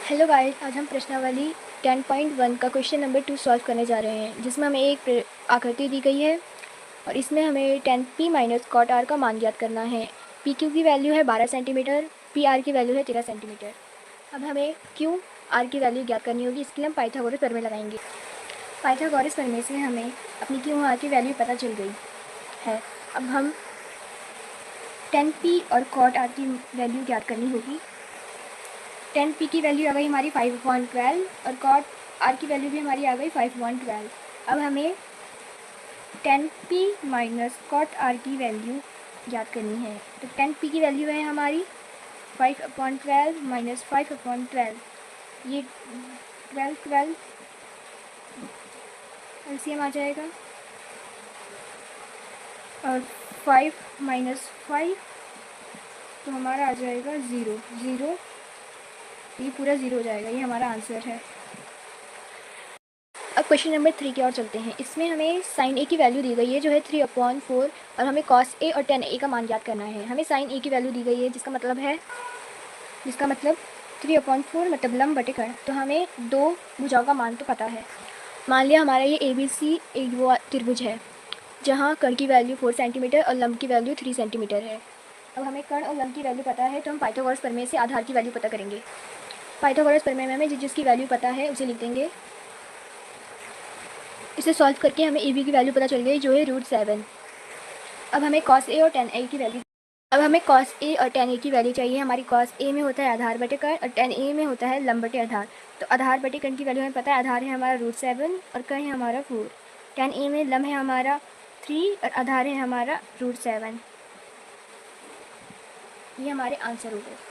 Hello guys, आज हम प्रश्नावली 10.1 का क्वेश्चन नंबर 2 सॉल्व करने जा रहे हैं, जिसमें हमें एक आकृति दी गई है और इसमें हमें 10p माइनस कॉट आर का मान ज्ञात करना है। पी क्यू की वैल्यू है 12 सेंटीमीटर, पी आर की वैल्यू है 13 सेंटीमीटर। अब हमें क्यू आर की वैल्यू ज्ञात करनी होगी, इसके लिए हम पाइथागोरस प्रमेय लगाएंगे। पाइथागोरस प्रमेय से हमें अपनी क्यू आर की वैल्यू पता चल गई है। अब हम 10p और कॉट आर की वैल्यू ज्ञात करनी होगी। 10p की वैल्यू आ गई हमारी 5/12 और कॉट आर की वैल्यू भी हमारी आ गई 5/12। अब हमें 10p माइनस कॉट आर की वैल्यू ज्ञात करनी है। तो 10p की वैल्यू है हमारी 5/12 माइनस 5/12, ये 12 एलसीएम आ जाएगा और 5 माइनस 5 तो हमारा आ जाएगा 0, ये पूरा 0 हो जाएगा। ये हमारा आंसर है। अब क्वेश्चन नंबर 3 की ओर चलते हैं। इसमें हमें साइन ए की वैल्यू दी गई है जो है 3/4 और हमें कॉस ए और टेन ए का मान ज्ञात करना है। हमें साइन ए की वैल्यू दी गई है जिसका मतलब 3/4 मतलब लंब बटे कर्ण। तो हमें दो भुजाओं का मान तो पता है। मान लिया हमारा ये ABC एक वो त्रिभुज है जहाँ कर्ण की वैल्यू 4 सेंटीमीटर और लंब की वैल्यू 3 सेंटीमीटर है। अब हमें कर्ण और लंब की वैल्यू पता है तो हम पाइथागोरस प्रमेय से आधार की वैल्यू पता करेंगे। पाइथागोरस प्रमेय में हमें जिसकी वैल्यू पता है उसे लिख देंगे। इसे सॉल्व करके हमें ए बी की वैल्यू पता चल गई जो है √7। अब हमें कॉस ए और टेन ए की वैल्यू चाहिए। हमारी कॉस ए में होता है आधार बटे कर्ण और टेन ए में होता है लंब बटे आधार। तो आधार बटे कर्ण की वैल्यू हमें पता है, आधार है हमारा √7 और कर्ण है हमारा 4। टेन ए में लंब है हमारा 3 और आधार है हमारा √7। ये हमारे आंसर हो गए।